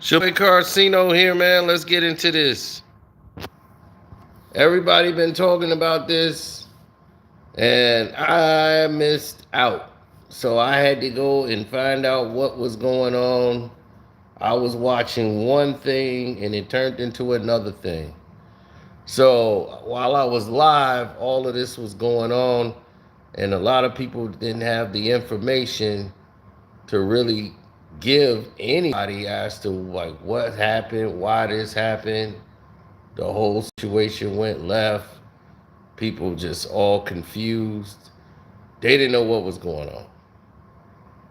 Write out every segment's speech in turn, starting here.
Sugar Carcino here, man. Let's get into this. Everybody been talking about this, and I missed out. So I had to go and find out what was going on. I was watching one thing, and it turned into another thing. So while I was live, all of this was going on, and a lot of people didn't have the information to really give anybody as to like what happened, why this happened. The whole situation went left. People just all confused. They didn't know what was going on.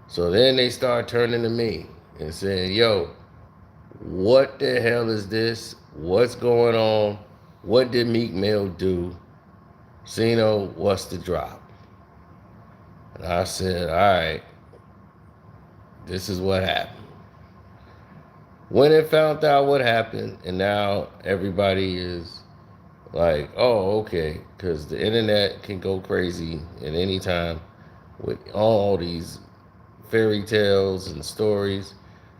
So then they start turning to me and saying, yo, what the hell is this? What's going on? What did Meek Mill do? Sino, what's the drop? And I said, all right, this is what happened. When it found out what happened, and now everybody is like, oh, okay, because the internet can go crazy at any time with all these fairy tales and stories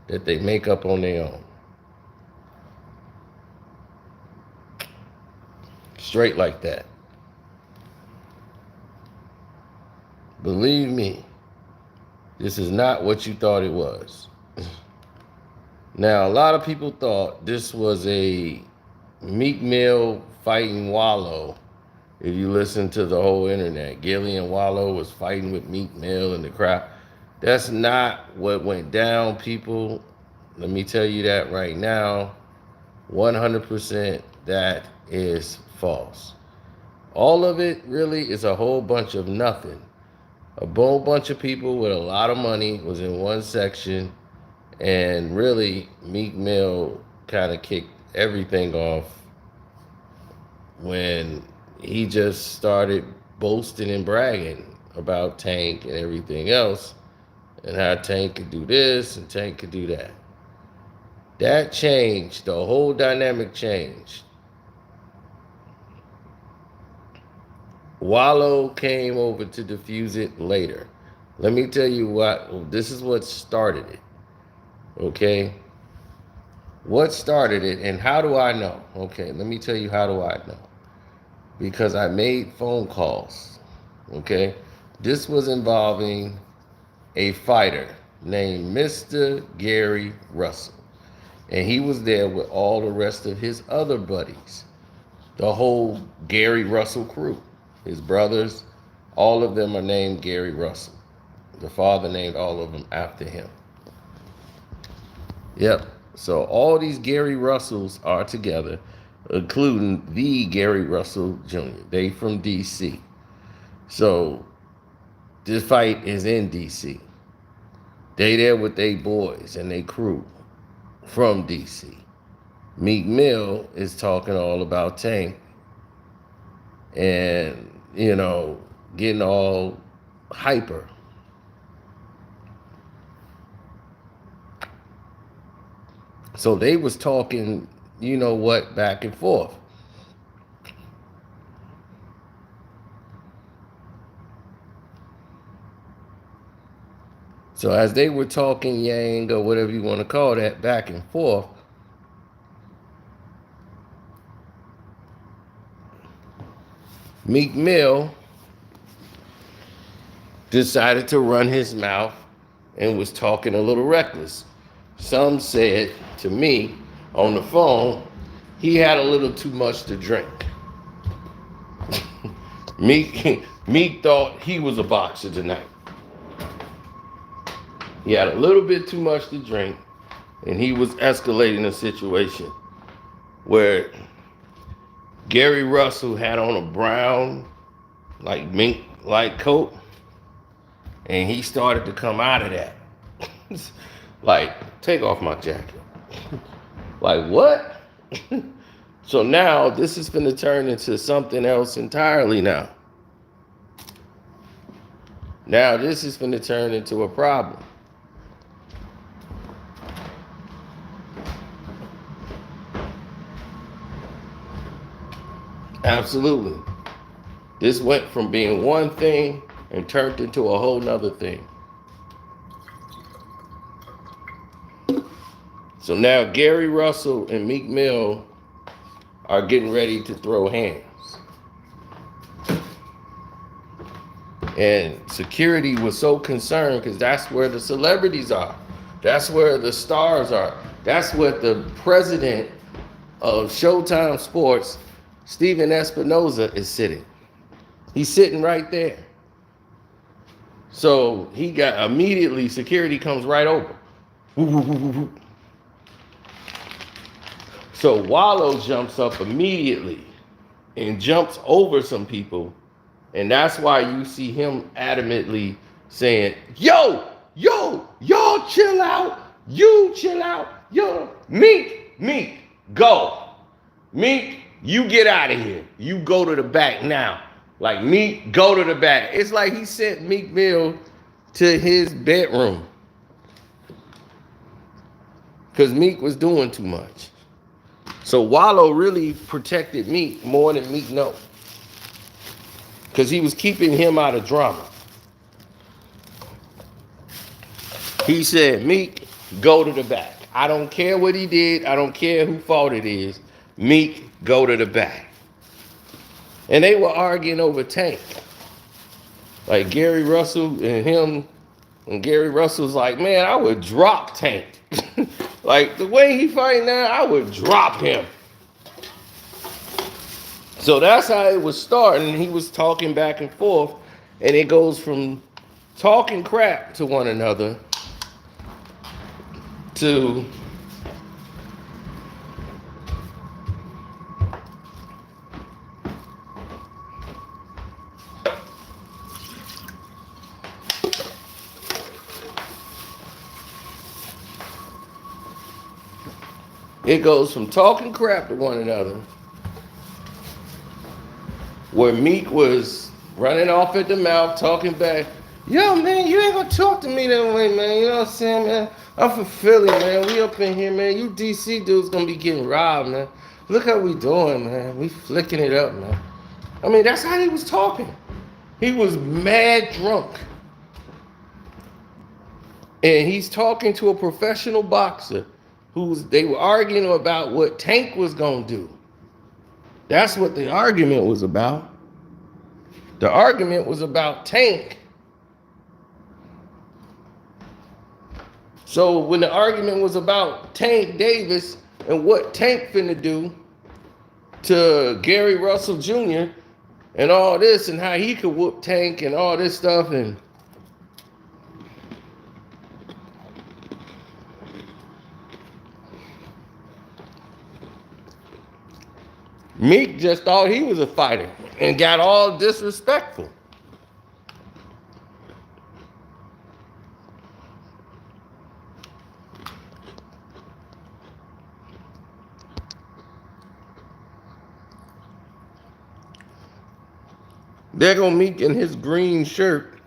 that they make up on their own. Straight like that. Believe me, this is not what you thought it was. Now, a lot of people thought this was a Meek Mill fighting Wallo. If you listen to the whole internet, Gilly and Wallo was fighting with Meek Mill and the crowd. That's not what went down, people. Let me tell you that right now. 100% that is false. All of it really is a whole bunch of nothing. A whole bunch of people with a lot of money was in one section, and really Meek Mill kind of kicked everything off when he just started boasting and bragging about Tank and everything else, and how Tank could do this and Tank could do that. That changed. The whole dynamic changed. Wallo came over to diffuse it later. Let me tell you what, this is what started it. Okay? What started it, and how do I know? Okay, let me tell you how do I know. Because I made phone calls. Okay? This was involving a fighter named Mr. Gary Russell. And he was there with all the rest of his other buddies. The whole Gary Russell crew. His brothers, all of them are named Gary Russell. The father named all of them after him. Yep. So all these Gary Russells are together, including the Gary Russell Jr. They from DC. So this fight is in DC. They there with they boys and they crew from DC. Meek Mill is talking all about Tank and, getting all hyper. So they was talking, back and forth. So as they were talking yang or whatever you want to call that, back and forth, Meek Mill decided to run his mouth and was talking a little reckless. Some said to me on the phone, he had a little too much to drink. Meek thought he was a boxer tonight. He had a little bit too much to drink, and he was escalating the situation where Gary Russell had on a brown, like mink-like coat, and he started to come out of that. Like, take off my jacket. Like, what? So now this is going to turn into something else entirely now. Now this is going to turn into a problem. Absolutely. This went from being one thing and turned into a whole nother thing. So now Gary Russell and Meek Mill are getting ready to throw hands. And security was so concerned because that's where the celebrities are. That's where the stars are. That's what the president of Showtime Sports, Steven Espinoza, is sitting. He's sitting right there. So he got immediately, security comes right over. So Wallo jumps up immediately and jumps over some people. And that's why you see him adamantly saying, yo, y'all chill out. You chill out. Yo, Meek, go. Meek, you get out of here. You go to the back now. Like, Meek, go to the back. It's like he sent Meek Mill to his bedroom. Because Meek was doing too much. So Wallo really protected Meek more than Meek knows. Because he was keeping him out of drama. He said, Meek, go to the back. I don't care what he did. I don't care whose fault it is. Meek, go to the back. And they were arguing over Tank. Like Gary Russell and him. And Gary Russell's like, man, I would drop Tank. Like the way he fighting now, I would drop him. So that's how it was starting. He was talking back and forth. And it goes from talking crap to one another to it goes from talking crap to one another, where Meek was running off at the mouth, talking back. Yo, man, you ain't gonna talk to me that way, man. You know what I'm saying, man? I'm from Philly, man. We up in here, man. You DC dudes gonna be getting robbed, man. Look how we doing, man. We flicking it up, man. I mean, that's how he was talking. He was mad drunk. And he's talking to a professional boxer they were arguing about what Tank was gonna do. That's what the argument was about. The argument was about Tank. So when the argument was about Tank Davis and what Tank finna do to Gary Russell Jr. and all this and how he could whoop Tank and all this stuff, and Meek just thought he was a fighter and got all disrespectful. There go Meek in his green shirt.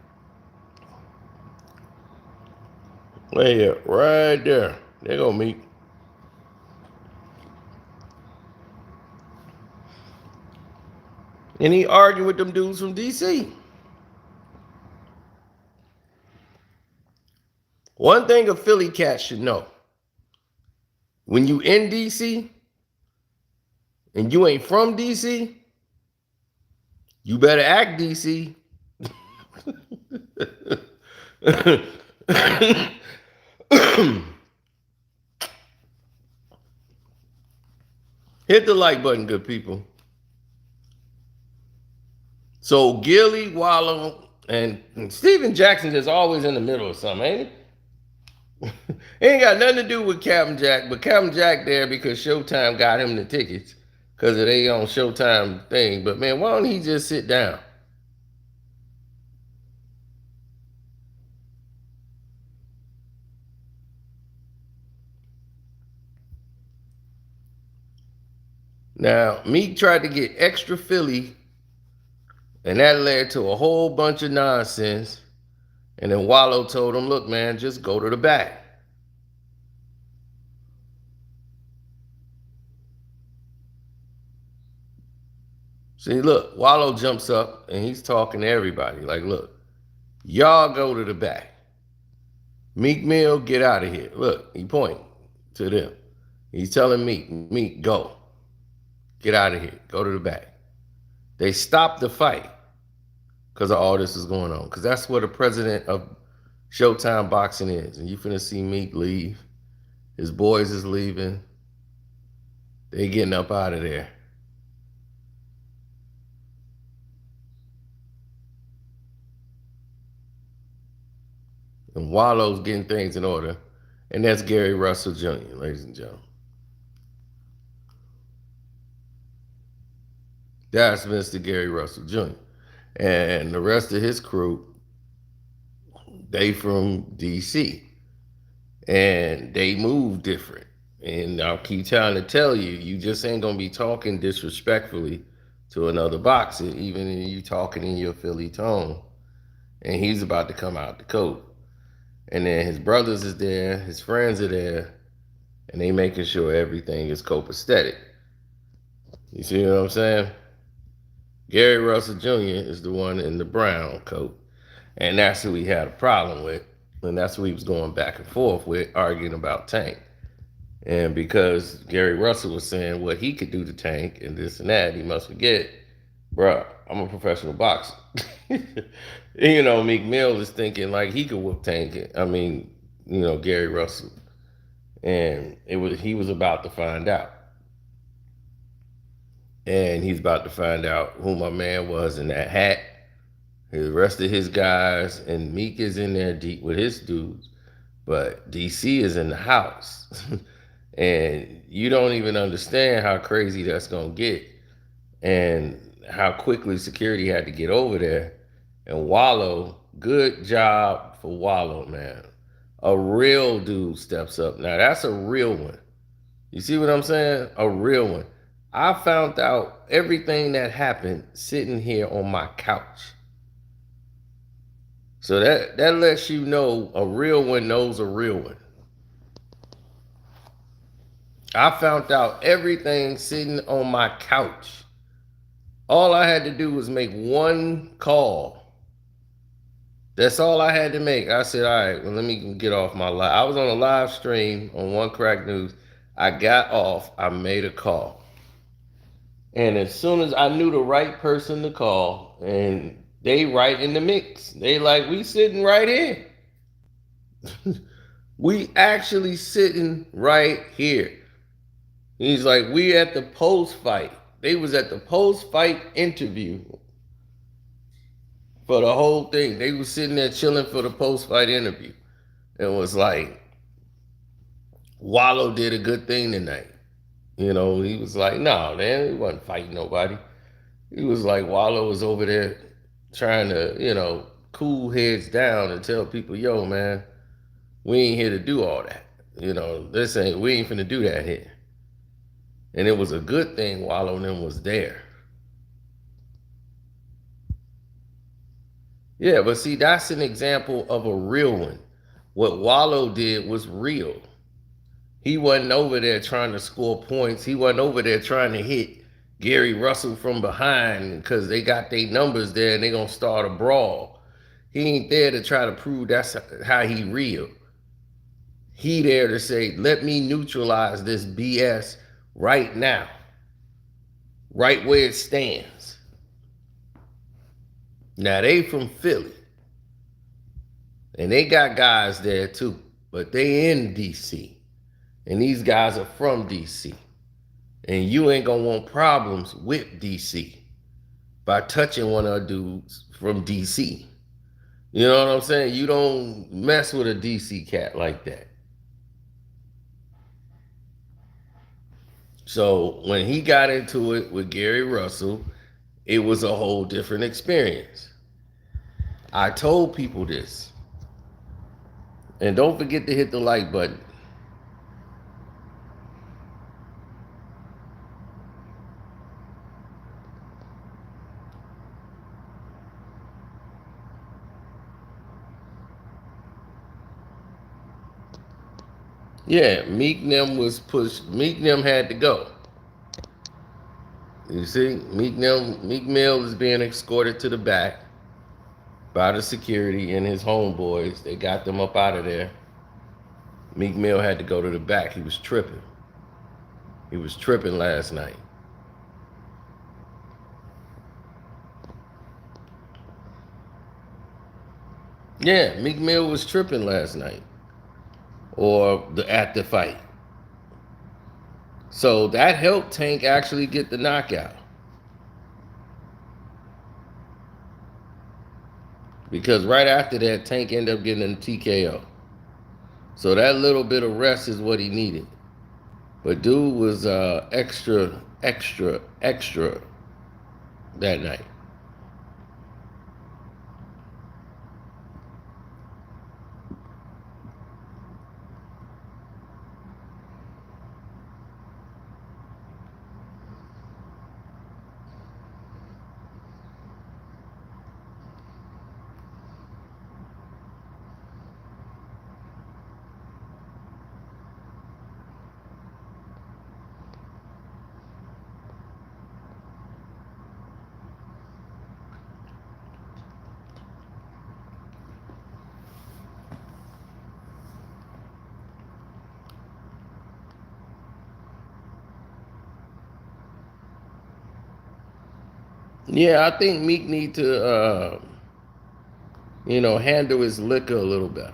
Yeah, right there. There go Meek. And he argued with them dudes from DC. One thing a Philly cat should know. When you in DC and you ain't from DC, you better act DC. Hit the like button, good people. So Gilly, Wallo, and Steven Jackson is always in the middle of something, ain't he? It ain't got nothing to do with Captain Jack, but Captain Jack there because Showtime got him the tickets because of their own Showtime thing. But man, why don't he just sit down? Now, Meek tried to get extra Philly, and that led to a whole bunch of nonsense. And then Wallo told him, look, man, just go to the back. See, look, Wallo jumps up and he's talking to everybody. Like, look, y'all go to the back. Meek Mill, get out of here. Look, he pointing. to them. He's telling Meek, go. Get out of here. Go to the back. They stopped the fight because of all this is going on. Because that's what the president of Showtime Boxing is. And you finna see Meek leave. His boys is leaving. They getting up out of there. And Wallo's getting things in order. And that's Gary Russell Jr., ladies and gentlemen. That's Mr. Gary Russell Jr. And the rest of his crew, they from DC. And they move different. And I'll keep trying to tell you, you just ain't gonna be talking disrespectfully to another boxer, even if you talking in your Philly tone. And he's about to come out the coat. And then his brothers is there, his friends are there, and they making sure everything is copacetic. You see what I'm saying? Gary Russell Jr. is the one in the brown coat. And that's who he had a problem with. And that's who he was going back and forth with, arguing about Tank. And because Gary Russell was saying what he could do to Tank and this and that, he must forget, bruh, I'm a professional boxer. You know, Meek Mill is thinking like he could whoop Tank. I mean, you know, Gary Russell. And he was about to find out. And he's about to find out who my man was in that hat. The rest of his guys, and Meek is in there deep with his dudes. But DC is in the house. And you don't even understand how crazy that's going to get and how quickly security had to get over there. And Wallo, good job for Wallo, man. A real dude steps up. Now, that's a real one. You see what I'm saying? A real one. I found out everything that happened sitting here on my couch. So that lets you know a real one knows a real one. I found out everything sitting on my couch. All I had to do was make one call. That's all I had to make. I said, all right, well, let me get off my live. I was on a live stream on One Crack News. I got off. I made a call. And as soon as I knew the right person to call, and they right in the mix. They like, we sitting right here. We actually sitting right here. He's like, we at the post-fight. They was at the post-fight interview for the whole thing. They was sitting there chilling for the post-fight interview. And was like, Wallo did a good thing tonight. You know, he was like, no, man, he wasn't fighting nobody. He was like, Wallo was over there trying to, you know, cool heads down and tell people, yo, man, we ain't here to do all that. You know, we ain't finna do that here. And it was a good thing Wallo and them was there. Yeah, but see, that's an example of a real one. What Wallo did was real. He wasn't over there trying to score points. He wasn't over there trying to hit Gary Russell from behind because they got their numbers there and they going to start a brawl. He ain't there to try to prove that's how he real. He there to say, let me neutralize this BS right now, right where it stands. Now, they from Philly, and they got guys there too, but they in D.C., and these guys are from D.C., and you ain't gonna want problems with D.C. by touching one of our dudes from D.C. You know what I'm saying? You don't mess with a D.C. cat like that. So when he got into it with Gary Russell, it was a whole different experience. I told people this. And don't forget to hit the like button. Yeah, Meek Mill was pushed. Meek Mill had to go. You see, Meek Mill is being escorted to the back by the security and his homeboys. They got them up out of there. Meek Mill had to go to the back. He was tripping. He was tripping last night. Yeah, Meek Mill was tripping last night. Or at the fight. So that helped Tank actually get the knockout. Because right after that, Tank ended up getting a TKO. So that little bit of rest is what he needed. But dude was extra that night. Yeah, I think Meek need to, handle his liquor a little better.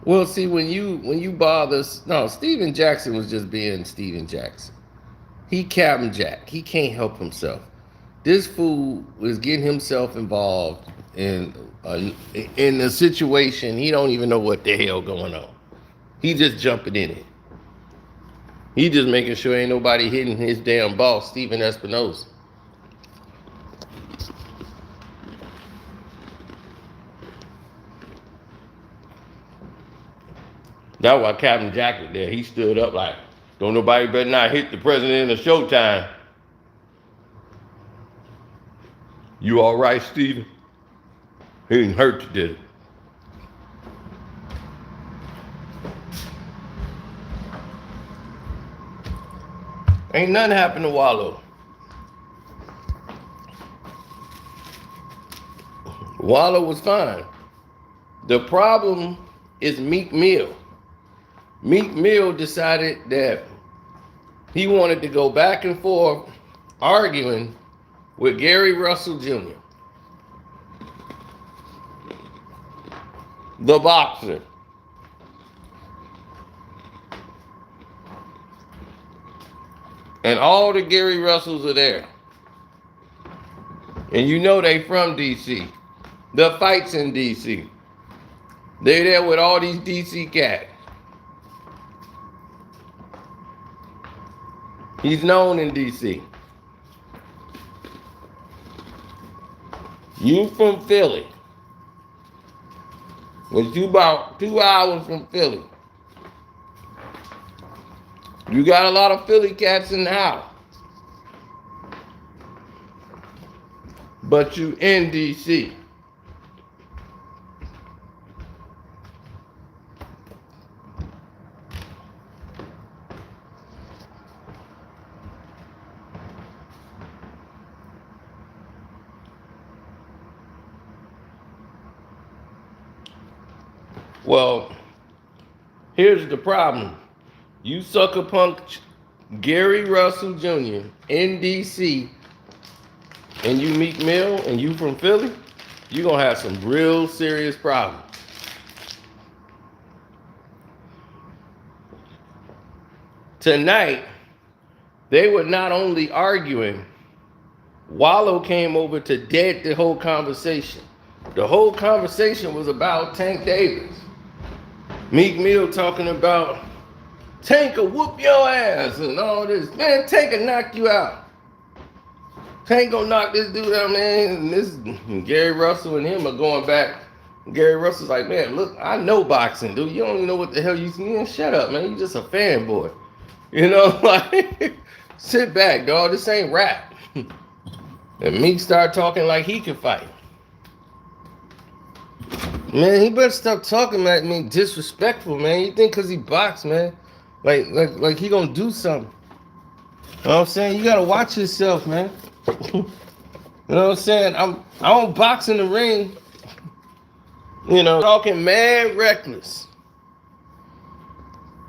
Well, see, when you bother, no, Steven Jackson was just being Steven Jackson. He Captain Jack. He can't help himself. This fool is getting himself involved in a situation he don't even know what the hell going on. He just jumping in it. He just making sure ain't nobody hitting his damn boss, Steven Espinosa. That's why Captain Jack was there. He stood up like, don't nobody better not hit the president of Showtime. You all right, Steven? He didn't hurt you, did it? Ain't nothing happened to Wallo. Wallo was fine. The problem is Meek Mill. Meek Mill decided that he wanted to go back and forth arguing with Gary Russell Jr., the boxer. And all the Gary Russells are there. And you know they from D.C. The fight's in D.C. They there with all these D.C. cats. He's known in D.C. You from Philly. Well, you about 2 hours from Philly. You got a lot of Philly cats in the house. But you in D.C. Well, here's the problem. You sucker punk Gary Russell Jr. in D.C. and you Meek Mill and you from Philly, you're going to have some real serious problems. Tonight, they were not only arguing, Wallo came over to dead the whole conversation. The whole conversation was about Tank Davis. Meek Mill talking about Tank will whoop your ass and all this. Man, Tank will knock you out. Ain't gonna knock this dude out, man. And this Gary Russell and him are going back. Gary Russell's like, man, look, I know boxing, dude. You don't even know what the hell you see. Shut up, man. You just a fanboy. You know, like sit back, dog. This ain't rap. And Meek started talking like he could fight. Man, he better stop talking at me disrespectful, man. You think cause he boxed, man? Like he gonna do something. You know what I'm saying? You gotta watch yourself, man. You know what I'm saying? I don't box in the ring. You know, talking mad reckless.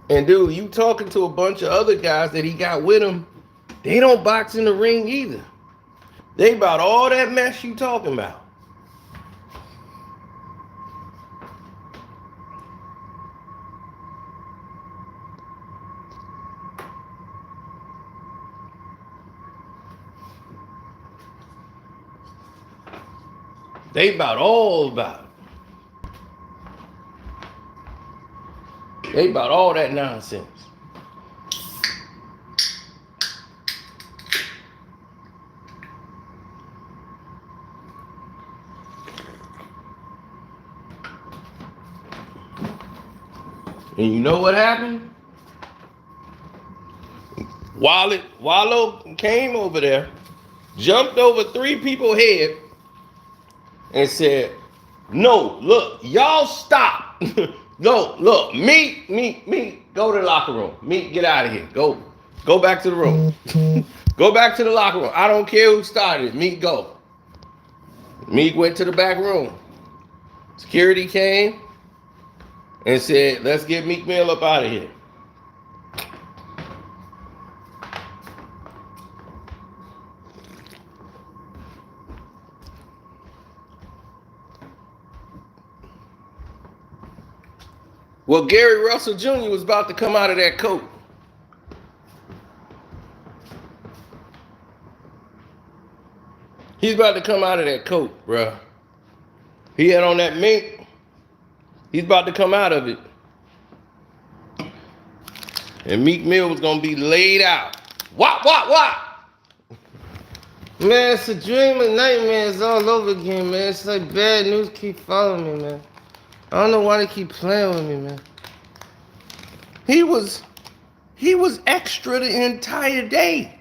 And dude, you talking to a bunch of other guys that he got with him. They don't box in the ring either. They about all that mess you talking about. They about all about it. They about all that nonsense. And you know what happened? Wallo came over there, jumped over 3 people's head, and said, no, look, y'all stop. No, look, Meek, go to the locker room. Meek, get out of here. Go back to the room. Go back to the locker room. I don't care who started it. Meek, go. Meek went to the back room. Security came and said, let's get Meek Mill up out of here. Well, Gary Russell Jr. was about to come out of that coat. He's about to come out of that coat, bruh. He had on that mink. He's about to come out of it. And Meek Mill was going to be laid out. What? Man, it's a dream and nightmares all over again, man. It's like bad news keep following me, man. I don't know why they keep playing with me, man. He was extra the entire day.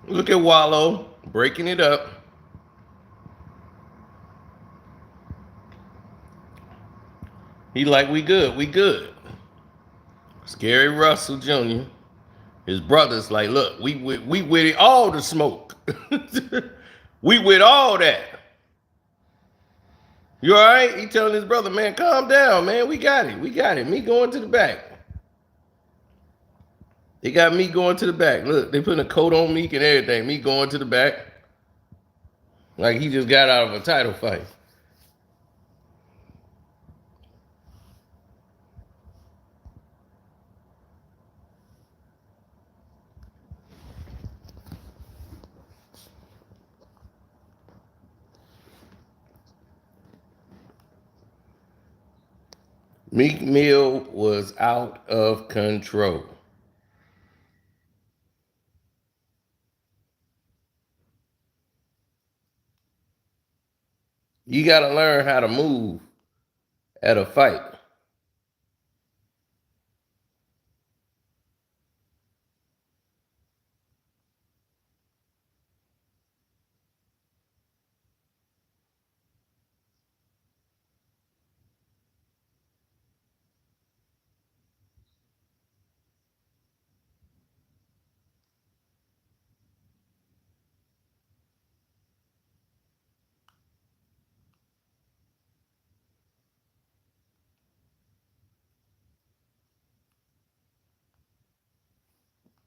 Look at Wallo breaking it up. He like, we good. Scary Russell Jr., his brother's like, look, we with all the smoke. We with all that. You all right? He telling his brother, man, calm down, man. We got it. Me going to the back. They got me going to the back. Look, they putting a coat on Meek and everything. Me going to the back. Like he just got out of a title fight. Meek Mill was out of control. You got to learn how to move at a fight.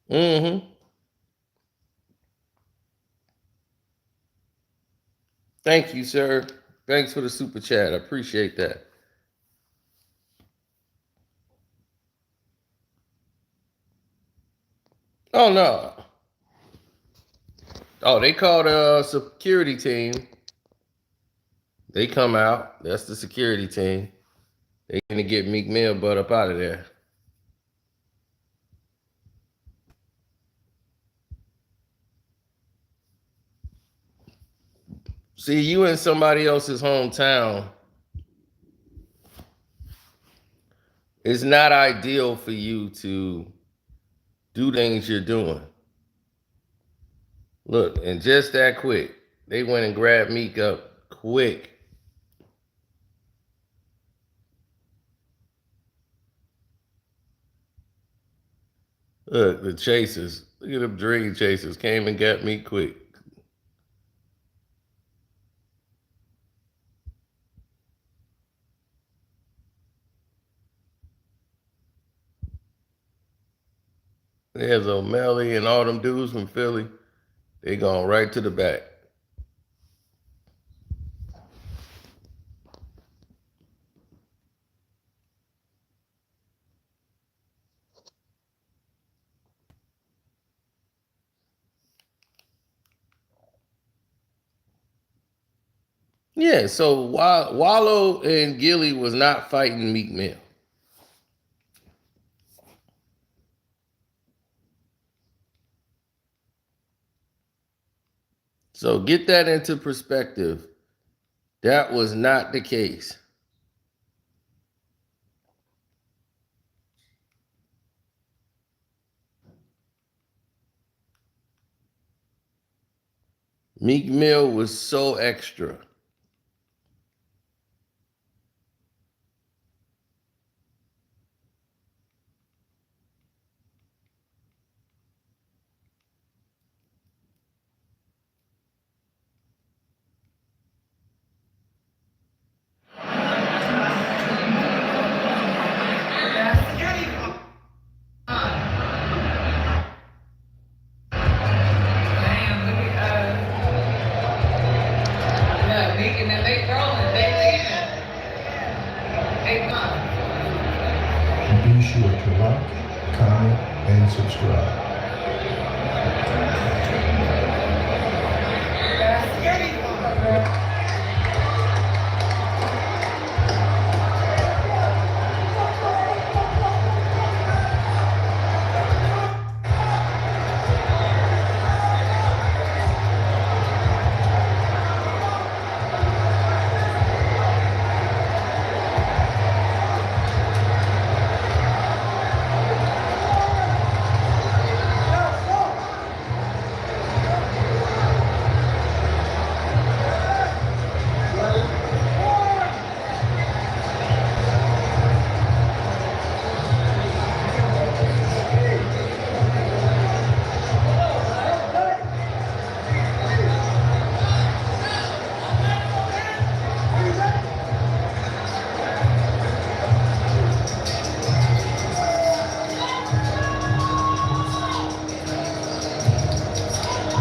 Mm-hmm. Thank you, sir. Thanks for the super chat. I appreciate that. Oh no. Oh, they called a security team. They come out. That's the security team. They gonna get Meek Mill butt up out of there. See, you in somebody else's hometown. It's not ideal for you to do things you're doing. Look, and just that quick, they went and grabbed Meek up quick. Look, the chasers. Look at them dream chasers. Came and got me quick. There's O'Malley and all them dudes from Philly. They going right to the back. Yeah, so Wallo and Gilly was not fighting Meek Mill. So get that into perspective. That was not the case. Meek Mill was so extra. Be sure to like, comment, and subscribe.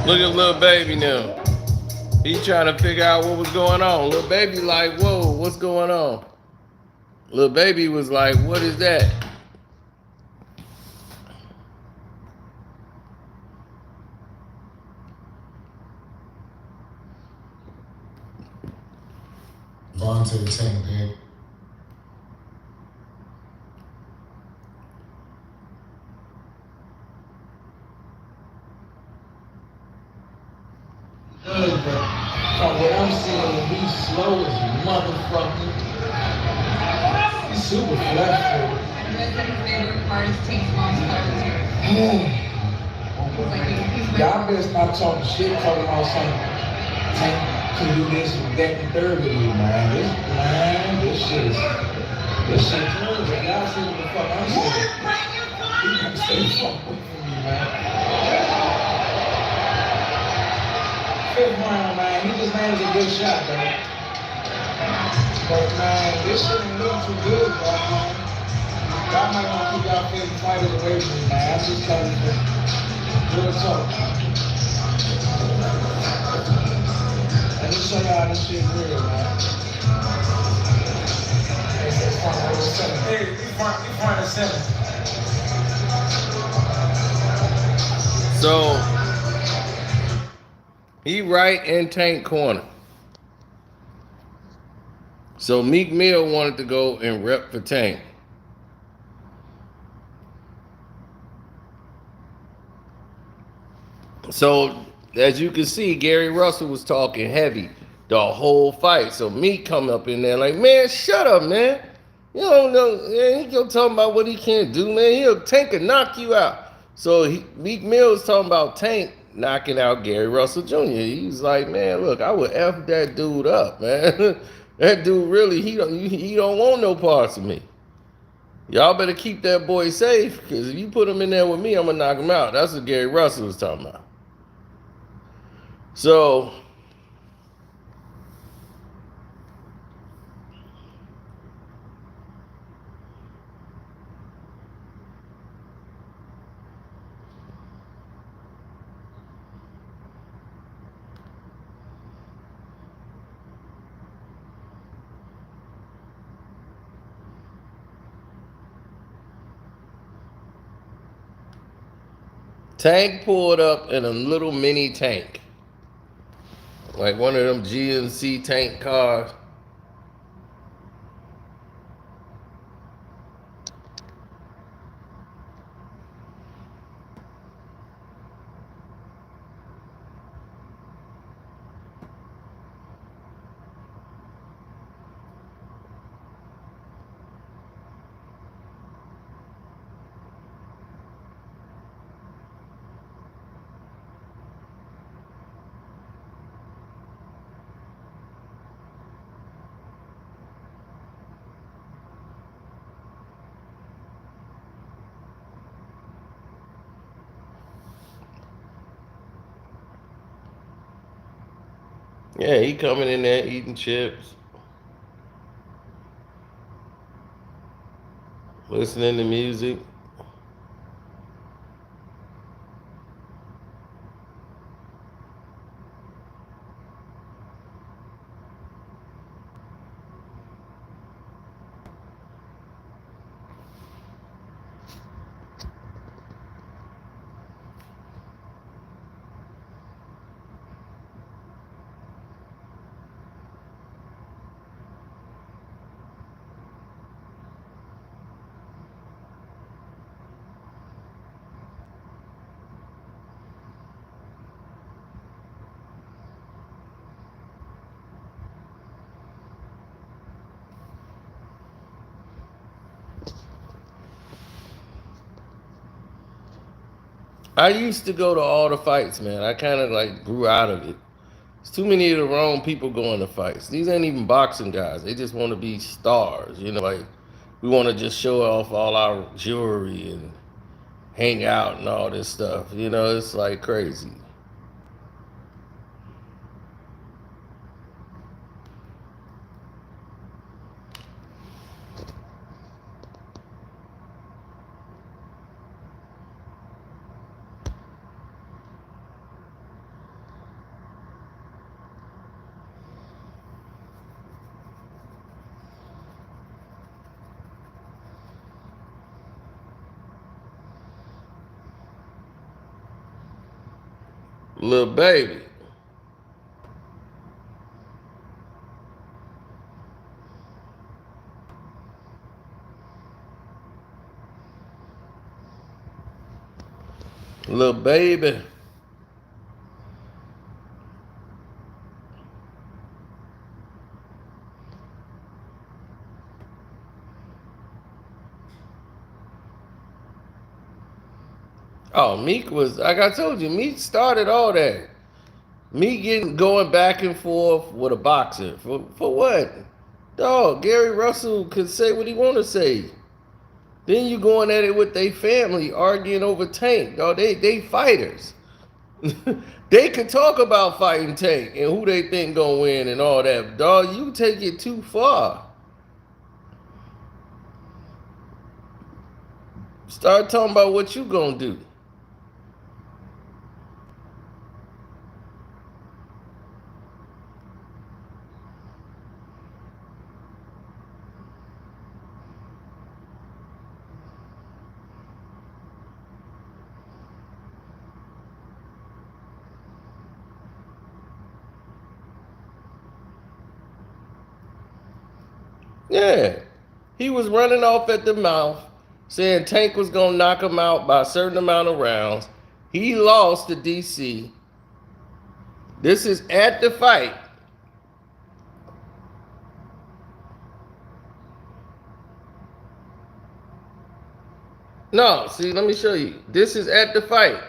Look at Lil Baby now. He trying to figure out what was going on. Lil Baby like, whoa, what's going on? Lil Baby was like, what is that? Vaughn to the tank, man. From what I'm seeing, he's slow as motherfucker. He's super flexible. Y'all better stop talking shit, talking about something. Tank can do this and that and third with you, man. This shit terrible. Y'all see what the fuck I'm saying. You gotta stay fuck away from me, man. Fifth round, man. He just landed a good shot, though. But, man, this shit ain't looking too good, bro, man. Y'all might want to keep y'all favorite fighters away from me, man. I'm just telling you, real talk. And this show y'all this shit real, man. Hey, you front of 7. So he right in Tank corner. So Meek Mill wanted to go and rep for Tank. So as you can see, Gary Russell was talking heavy the whole fight. So Meek come up in there like, man, shut up, man. You don't know. Man, he go talking about what he can't do, man. He'll Tank and knock you out. So Meek Mill was talking about Tank knocking out Gary Russell Jr. He was like, man, look, I would F that dude up, man. That dude really, he don't want no parts of me. Y'all better keep that boy safe, because if you put him in there with me, I'm going to knock him out. That's what Gary Russell was talking about. So, Tank pulled up in a little mini tank. Like one of them GMC tank cars. Yeah, he coming in there eating chips, listening to music. I used to go to all the fights, man. I kind of like grew out of it. There's too many of the wrong people going to fights. These ain't even boxing guys. They just want to be stars, like we want to just show off all our jewelry and hang out and all this stuff. It's like crazy. Little baby. Little baby. Oh, Meek was, like I told you, Meek started all that. Meek going back and forth with a boxer. For what? Dog, Gary Russell could say what he want to say. Then you going at it with their family, arguing over Tank. Dog, they fighters. They could talk about fighting Tank and who they think gonna win and all that. Dog, you take it too far. Start talking about what you gonna do. Yeah. He was running off at the mouth, saying Tank was going to knock him out by a certain amount of rounds. He lost to DC. This is at the fight. No, see, let me show you. This is at the fight.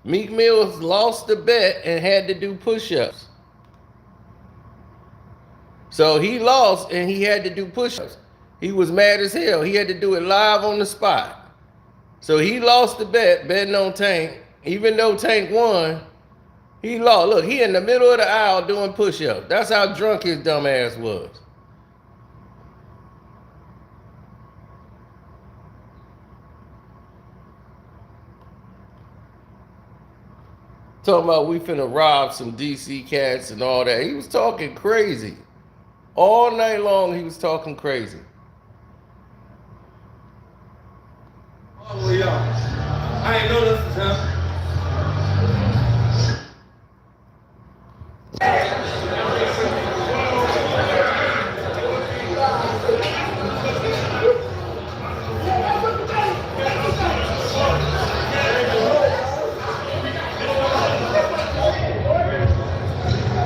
Meek Mill lost the bet and had to do push-ups. So he lost and he had to do push-ups. He was mad as hell. He had to do it live on the spot. So he lost the bet, betting on Tank. Even though Tank won, he lost. Look, he in the middle of the aisle doing push-ups. That's how drunk his dumb ass was. Talking about we finna rob some DC cats and all that. He was talking crazy. All night long he was talking crazy. Oh, yeah. I ain't know this was him.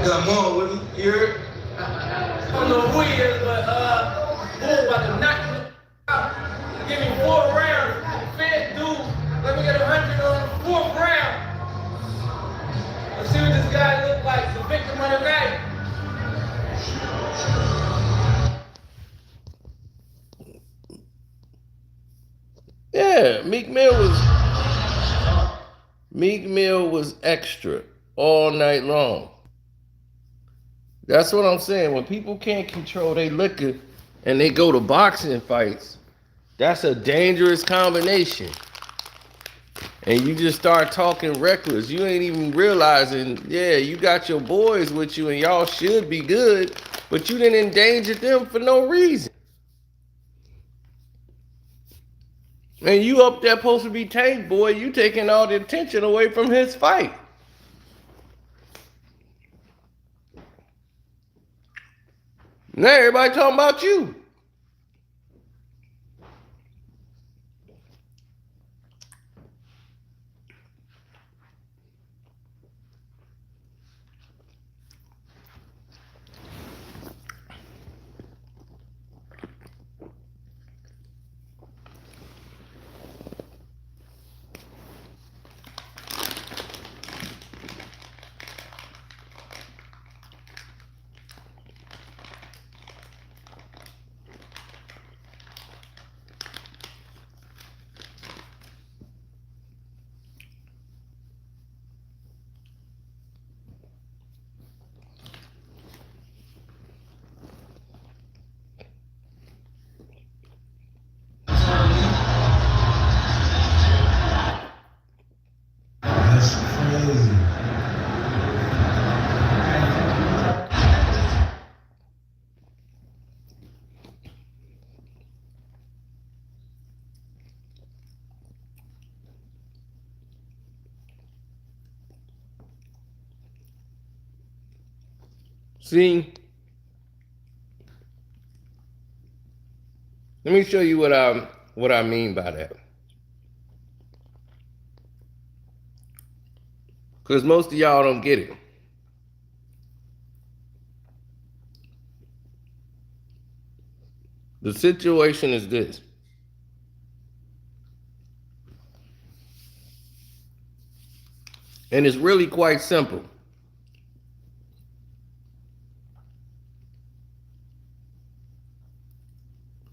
Got more with me, you heard? I don't know who he is, but Bull about to knock him out. Give me 4 rounds. Fed dude, let me get 100 on the 4th round. Let's see what this guy look like, the victim of the night. Yeah, Meek Mill was extra all night long. That's what I'm saying. When people can't control their liquor and they go to boxing fights, that's a dangerous combination. And you just start talking reckless. You ain't even realizing, yeah, you got your boys with you and y'all should be good, but you didn't endanger them for no reason. And you up there supposed to be Tank, boy, you taking all the attention away from his fight. Now everybody talking about you. That's crazy. See? Let me show you what I mean by that. Because most of y'all don't get it. The situation is this. And it's really quite simple.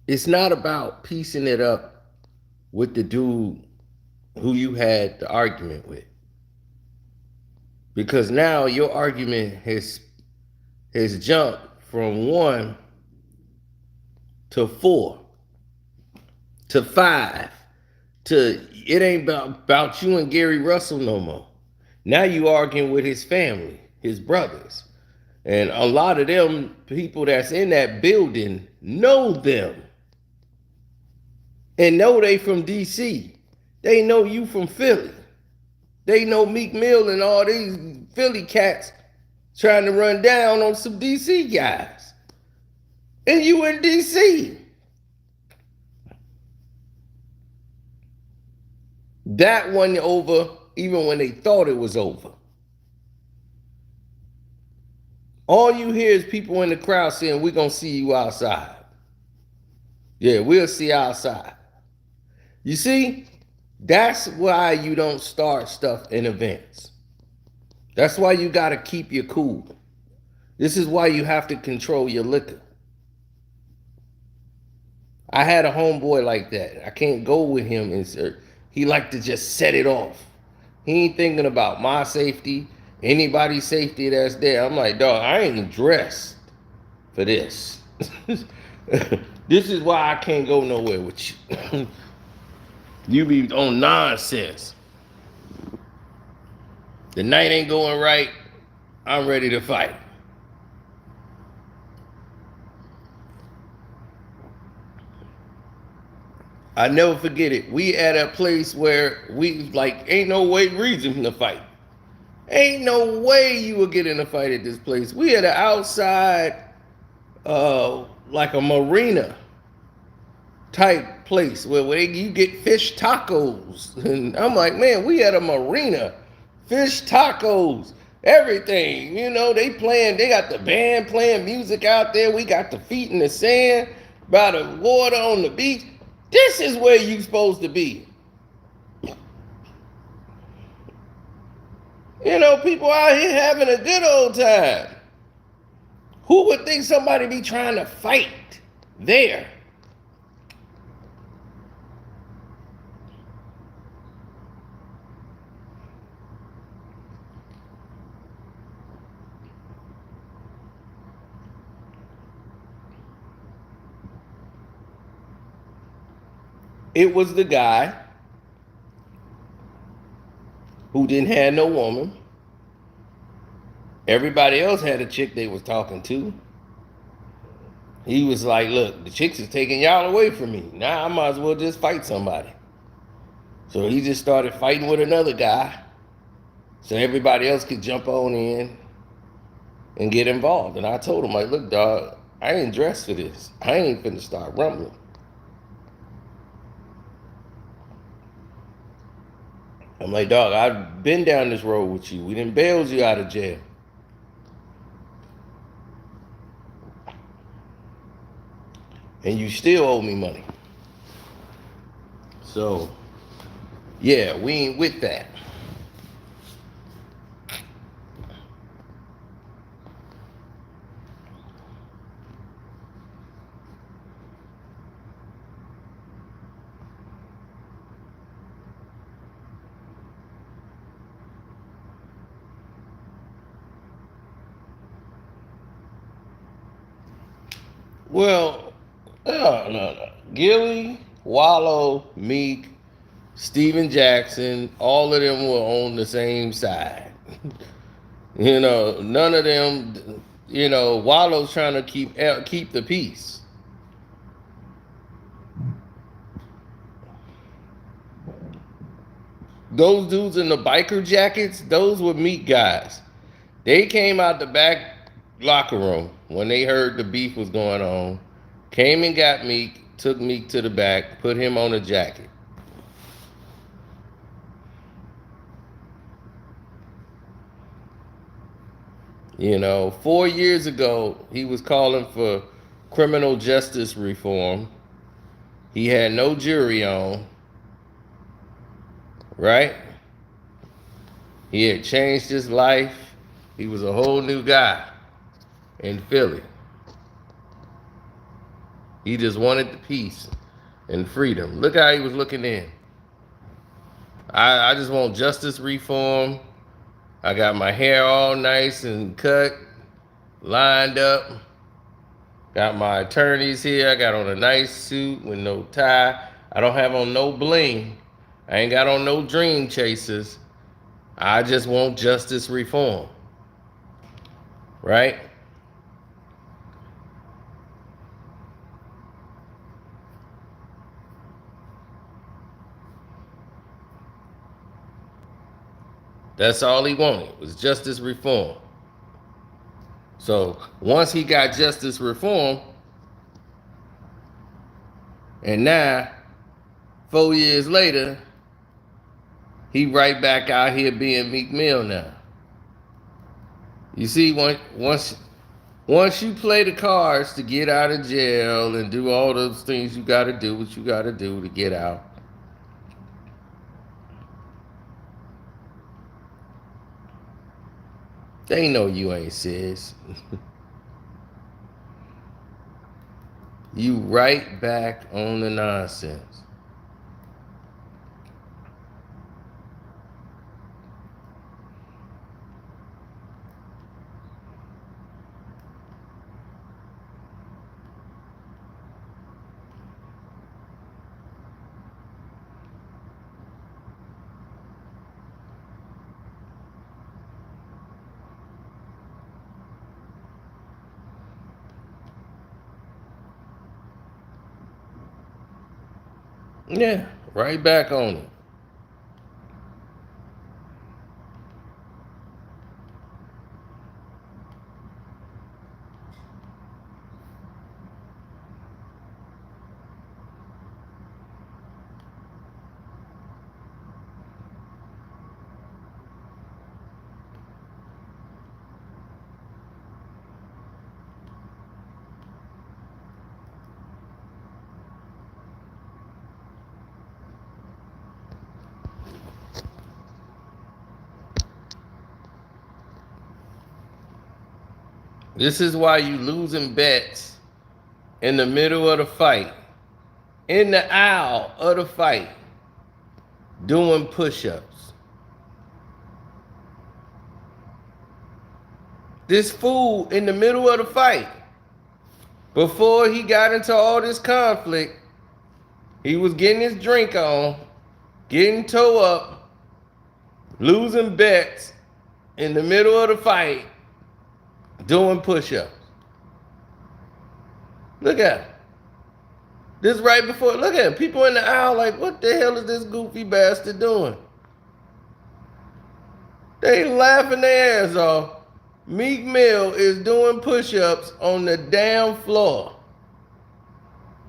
It's not about piecing it up with the dude who you had the argument with. Because now your argument has jumped from 1 to 4 to 5 to it ain't about you and Gary Russell no more. Now you arguing with his family, his brothers. And a lot of them people that's in that building know them. And know they from DC. They know you from Philly. They know Meek Mill and all these Philly cats trying to run down on some DC guys. And you in DC. That wasn't over even when they thought it was over. All you hear is people in the crowd saying, we're going to see you outside. Yeah, we'll see outside. You see, that's why you don't start stuff in events. That's why you got to keep your cool. This is why you have to control your liquor. I had a homeboy like that. I can't go with him, and he liked to just set it off. He ain't thinking about my safety, anybody's safety that's there. I'm like, dog, I ain't dressed for this. This is why I can't go nowhere with you. You be on nonsense. The night ain't going right. I'm ready to fight. I never forget it. We at a place where we like ain't no way reason to fight. Ain't no way you would get in a fight at this place. We at an outside, like a marina type place where you get fish tacos. And I'm like, man, we at a marina. Fish tacos, everything. You know, they got the band playing music out there. We got the feet in the sand, by the water on the beach. This is where you supposed to be. You know, people out here having a good old time. Who would think somebody be trying to fight there? It was the guy who didn't have no woman. Everybody else had a chick they was talking to. He was like, look, the chicks is taking y'all away from me. Now I might as well just fight somebody. So he just started fighting with another guy so everybody else could jump on in and get involved. And I told him, like, look, dog, I ain't dressed for this. I ain't finna start rumbling. I'm like, dog, I've been down this road with you. We done bailed you out of jail. And you still owe me money. So, yeah, we ain't with that. Well, no. Gilly, Wallo, Meek, Steven Jackson, all of them were on the same side. You know, none of them, you know, Wallow's trying to keep the peace. Those dudes in the biker jackets, those were Meek guys. They came out the back locker room when they heard the beef was going on, came and got Meek, took Meek to the back, put him on a jacket. You know, 4 years ago, he was calling for criminal justice reform. He had no jury on, right? He had changed his life. He was a whole new guy in Philly. He just wanted the peace and freedom. Look how he was looking in. I just want justice reform. I got my hair all nice and cut, lined up. Got my attorneys here. I got on a nice suit with no tie. I don't have on no bling. I ain't got on no dream chasers. I just want justice reform. Right? That's all he wanted, was justice reform. So once he got justice reform, And now, 4 years later, he right back out here being Meek Mill now. You see, once you play the cards to get out of jail and do all those things you got to do, what you got to do to get out, they know you ain't serious. You right back on the nonsense. Yeah, right back on it. This is why you losing bets in the middle of the fight, in the aisle of the fight, doing push-ups. This fool in the middle of the fight, before he got into all this conflict, he was getting his drink on, getting toe up, losing bets in the middle of the fight, doing push-ups. Look at him. This right before, look at him. People in the aisle like, what the hell is this goofy bastard doing? They laughing their ass off. Meek Mill is doing push-ups on the damn floor.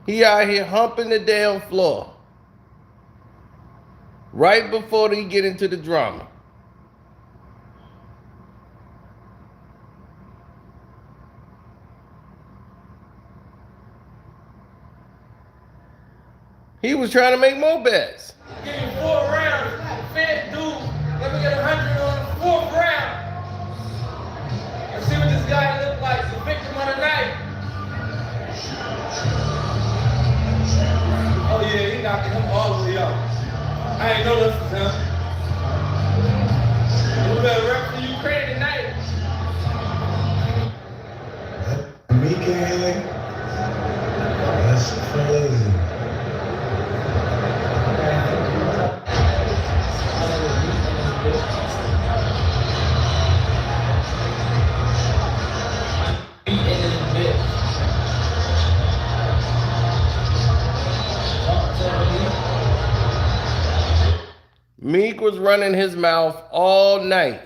He out here humping the damn floor. Right before they get into the drama. He was trying to make more bets. Give me 4 rounds. Fed dude, let me get 100 on the 4th round. And see what this guy look like, the victim of the night. Oh yeah, he knocking him all the way out. I ain't know this was him. You better rep for Ukraine tonight. Meek in here? That's crazy. Meek was running his mouth all night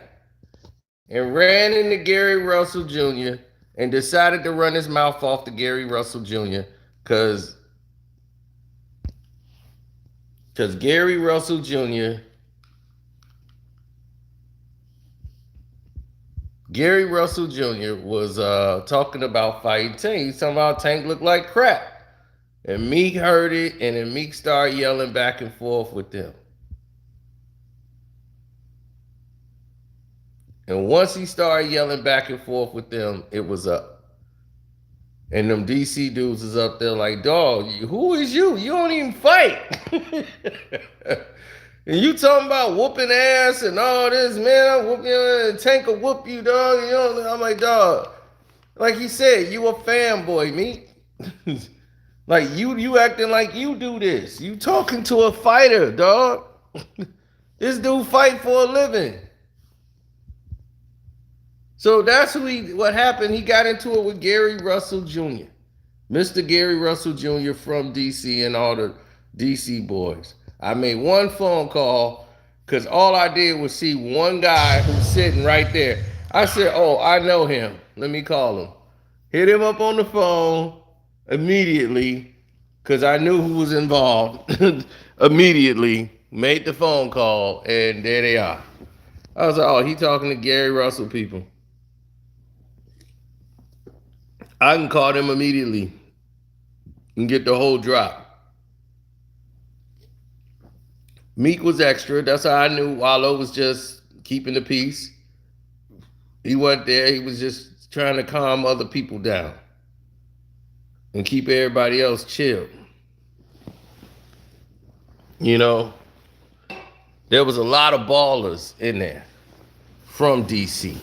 and ran into Gary Russell Jr. and decided to run his mouth off to Gary Russell Jr. because Gary Russell Jr. was talking about fighting Tank. He's talking about Tank looked like crap. And Meek heard it, and then Meek started yelling back and forth with them. And once he started yelling back and forth with them, it was up. And them DC dudes is up there like, dog, who is you? You don't even fight. And you talking about whooping ass and all this, man. I whoop you, and Tank will whoop you, dog. You know, I'm like, dog. Like he said, you a fanboy, Meek. Like you acting like you do this. You talking to a fighter, dog. This dude fight for a living. So that's what happened. He got into it with Gary Russell Jr. Mr. Gary Russell Jr. from DC and all the DC boys. I made one phone call because all I did was see one guy who's sitting right there. I said, oh, I know him. Let me call him. Hit him up on the phone immediately. because I knew who was involved. Immediately made the phone call, and there they are. I was like, oh, he talking to Gary Russell people. I can call them immediately and get the whole drop. Meek was extra. That's how I knew Wallo was just keeping the peace. He wasn't there. He was just trying to calm other people down and keep everybody else chill. You know, there was a lot of ballers in there from DC,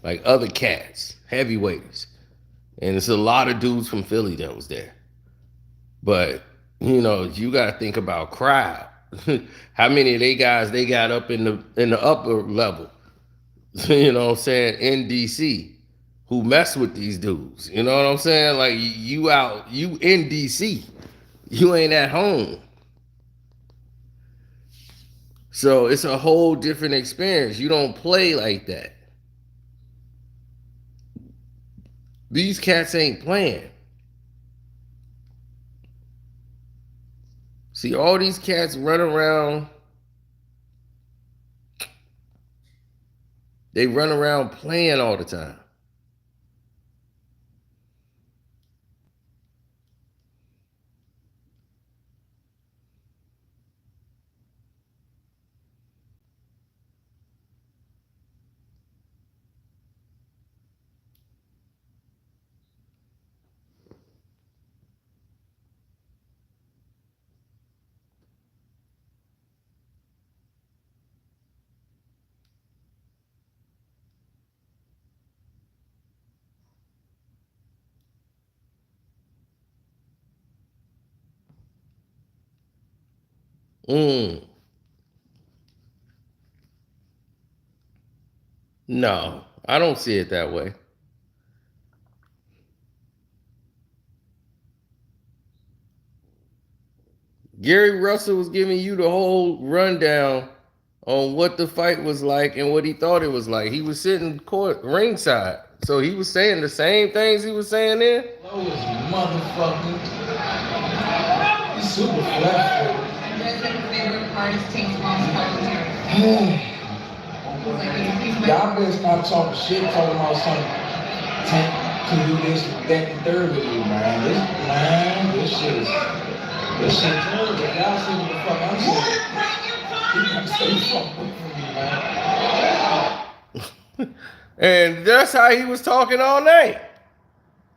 like other cats, heavyweights. And it's a lot of dudes from Philly that was there. But, you know, you got to think about crowd. How many of they guys they got up in the upper level, you know what I'm saying, in DC, who mess with these dudes. You know what I'm saying? Like, you in DC. You ain't at home. So it's a whole different experience. You don't play like that. These cats ain't playing. See, all these cats run around. They run around playing all the time. No, I don't see it that way. Gary Russell was giving you the whole rundown on what the fight was like and what he thought it was like. He was sitting court ringside, so he was saying the same things he was saying there. Low is motherfucking. He's super flat. Favorite part is Tank's mom's Y'all better stop talking shit, talking about something. Tank can do this, that, and third with you, man. This shit is. This shit terrible. Y'all see what the fuck I'm saying? You gotta stay fuck away from me, man. And that's how he was talking all night.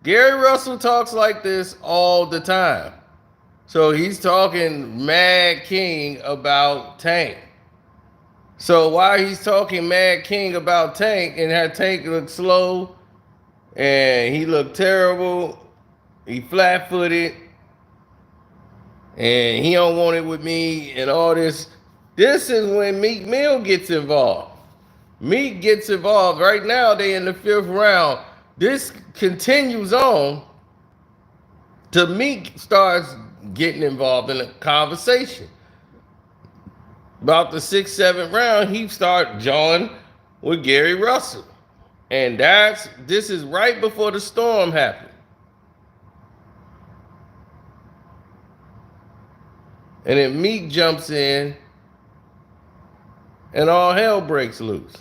Gary Russell talks like this all the time. So he's talking mad king about Tank. So while he's talking mad king about Tank and how Tank looked slow and he looked terrible, he flat-footed, and he don't want it with me and all this. This is when Meek Mill gets involved. Meek gets involved. Right now, they in the 5th round. This continues on till Meek starts getting involved in a conversation. About the 6th, 7th round, he start jawing with Gary Russell. And this is right before the storm happened. And then Meek jumps in and all hell breaks loose.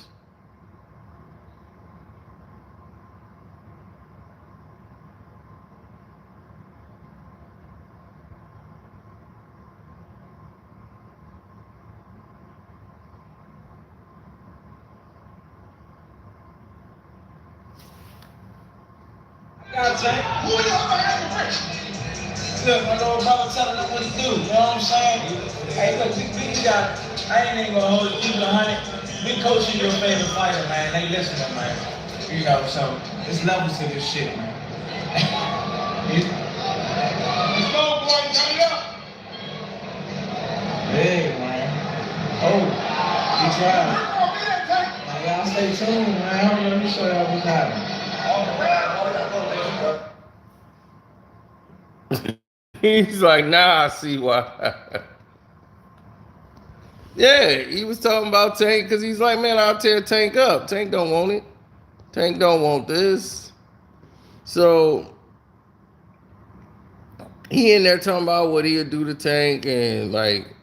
Look, my little brother telling them what to do, you know what I'm saying? Hey, look, we got, I ain't even gonna hold you, keep it 100. We coaching your favorite fighter, man. They listening, man. You know, so there's levels to this shit, man. Let's go, boy, turn it up. Hey, man. Oh, he tried. Now, y'all stay tuned, man. Let me show y'all what's happening. He's like, nah, I see why. Yeah, he was talking about Tank because he's like, man, I'll tear Tank up. Tank don't want it. Tank don't want this. So He in there talking about what he'll do to Tank and like,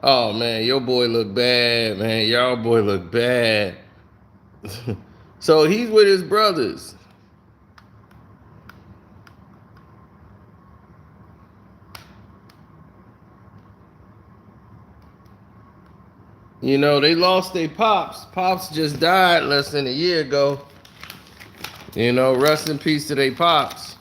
oh man, your boy look bad, man. Y'all boy look bad. So he's with his brothers. You know, they lost their pops. Pops just died less than a year ago. You know, rest in peace to their pops.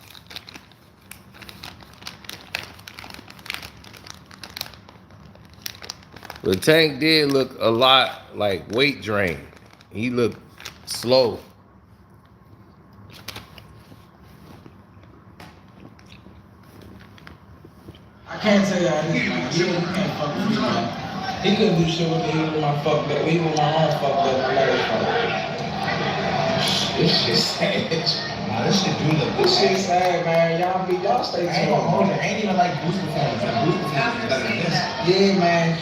But Tank did look a lot like weight drained. He looked slow. I can't tell y'all this, man. You can't fuck with me, man. He couldn't do shit with me. He was my fuck back. He was my own fuck back. This shit sad. Nah, this shit do look good. This shit sad, man. Y'all stay tuned. I ain't gonna hold it. I ain't even like Boost performance. Boost performance is better than this. Yeah, man.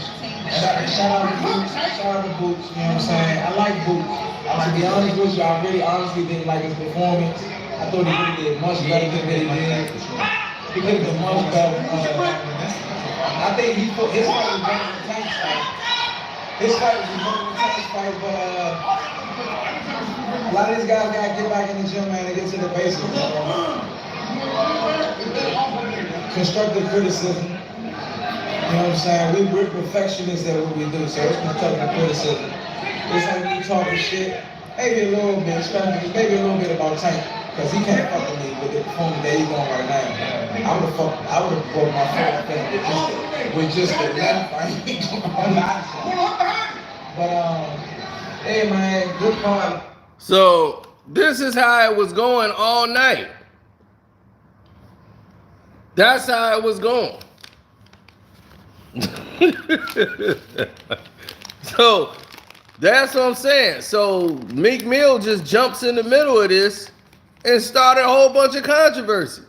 Shout out to Boots. Shout out to Boots. You know what I'm saying? I like Boots. To be honest with you, I really honestly didn't like his performance. I thought he could have did much better than what he did. He could have done much better. I think he put his fight was better than Tank's fight. His fight was better than Tank's fight, but a lot of these guys gotta get back in the gym, man, and get to the basics. Constructive criticism. You know what I'm saying? We're perfectionists at what we do, so it's constructive criticism. It's like we talking shit, maybe a little bit, especially maybe a little bit about Tank, because he can't fuck with me with the performance that he's on right now. I would have broke my fucking thing with just the left. I ain't going But hey man, good part. So this is how it was going all night. That's how it was going. So that's what I'm saying. So Meek Mill just jumps in the middle of this and started a whole bunch of controversy.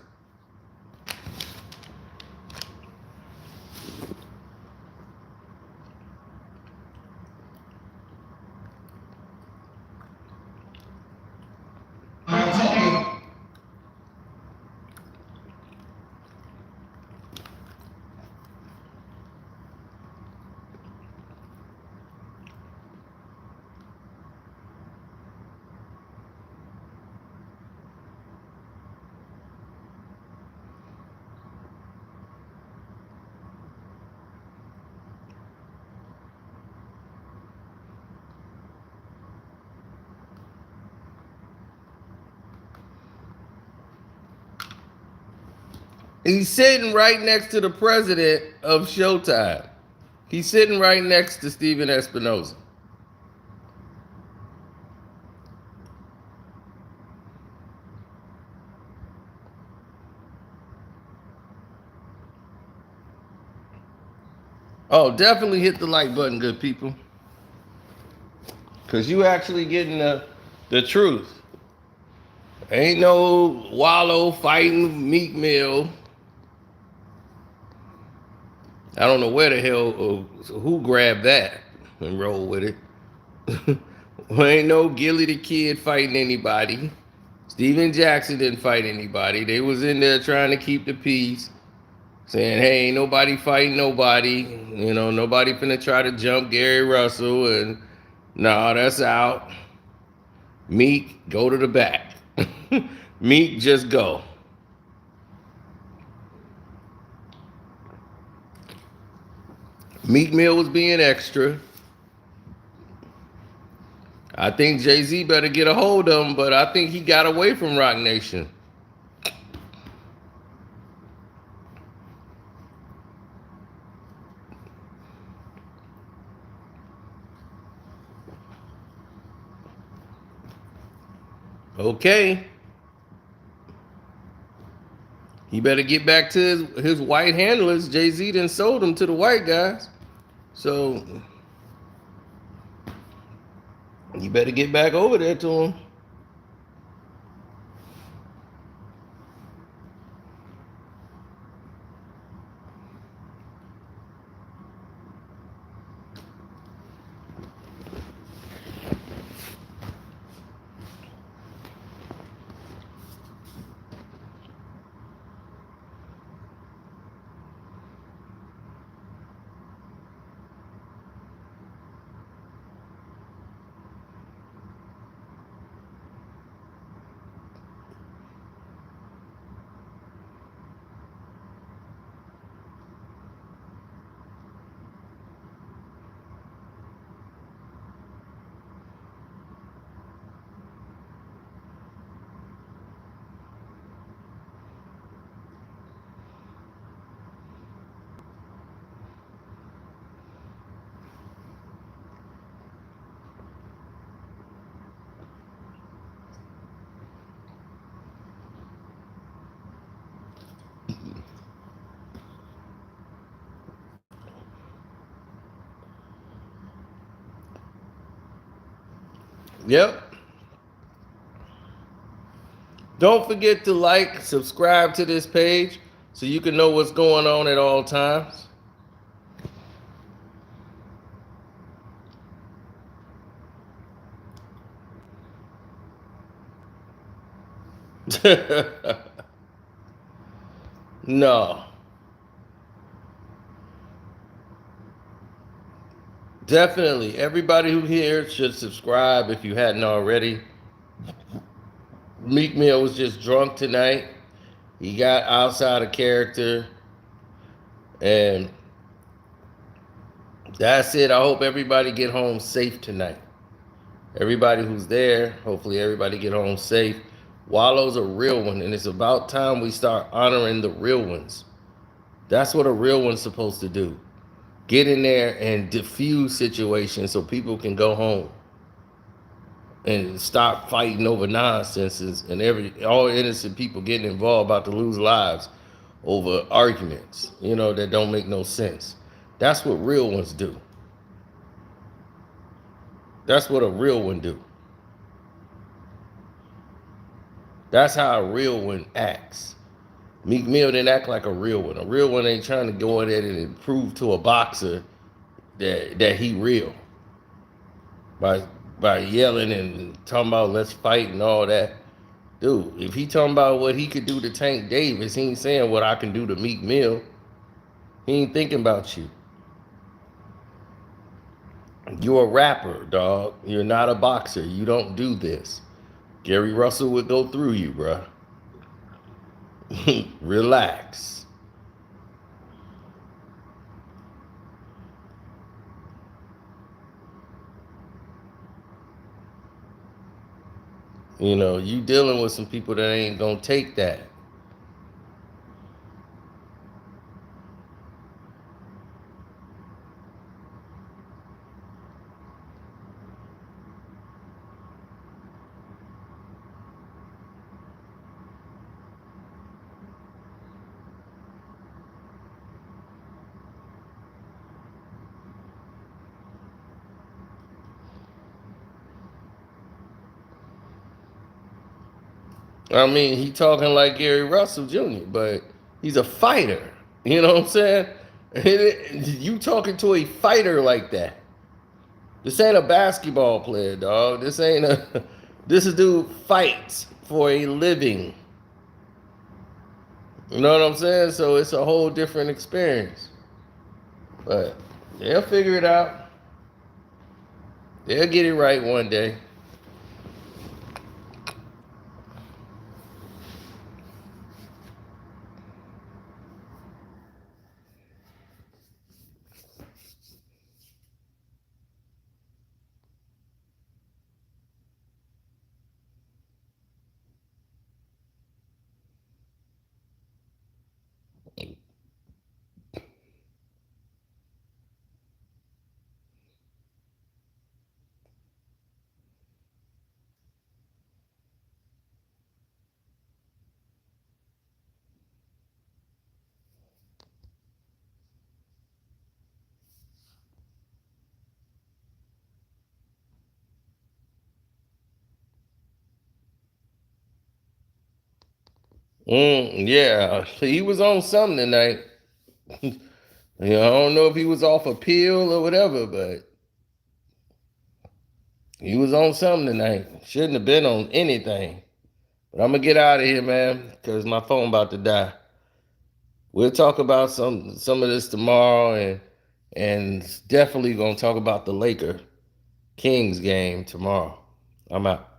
He's sitting right next to the president of Showtime. He's sitting right next to Steven Espinoza. Oh, definitely hit the like button, good people. Because you actually getting the truth. Ain't no Wallo fighting Meek Mill. I don't know where the hell, who grabbed that and rolled with it. Well, ain't no Gilly the Kid fighting anybody. Steven Jackson didn't fight anybody. They was in there trying to keep the peace, saying, hey, ain't nobody fighting nobody. You know, nobody finna try to jump Gary Russell. And nah, that's out. Meek, go to the back. Meek, just go. Meek Mill was being extra. I think Jay-Z better get a hold of him, but I think he got away from Rock Nation. Okay. He better get back to his white handlers. Jay-Z done sold them to the white guys. So you better get back over there to him. Yep. Don't forget to like, subscribe to this page so you can know what's going on at all times. No. Definitely. Everybody who here should subscribe if you hadn't already. Meek Mill was just drunk tonight. He got outside of character. And that's it. I hope everybody get home safe tonight. Everybody who's there, hopefully everybody get home safe. Wallo's a real one, and it's about time we start honoring the real ones. That's what a real one's supposed to do. Get in there and diffuse situations so people can go home and stop fighting over nonsenses and all innocent people getting involved about to lose lives over arguments, that don't make no sense. That's what real ones do. That's what a real one do. That's how a real one acts. Meek Mill didn't act like a real one. A real one ain't trying to go in there and prove to a boxer that he real by yelling and talking about let's fight and all that. Dude, if he talking about what he could do to Tank Davis, he ain't saying what I can do to Meek Mill. He ain't thinking about you. You're a rapper, dog. You're not a boxer. You don't do this. Gary Russell would go through you, bruh. Relax. You dealing with some people that ain't gonna take that. I mean, he talking like Gary Russell Jr., but he's a fighter. You know what I'm saying? You talking to a fighter like that. This ain't a basketball player, dog. This ain't a. This dude fights for a living. You know what I'm saying? So it's a whole different experience. But they'll figure it out. They'll get it right one day. Yeah, he was on something tonight. I don't know if he was off a pill or whatever, but he was on something tonight. Shouldn't have been on anything. But I'm gonna get out of here, man, because my phone about to die. We'll talk about some of this tomorrow, and definitely gonna talk about the Laker Kings game tomorrow. I'm out.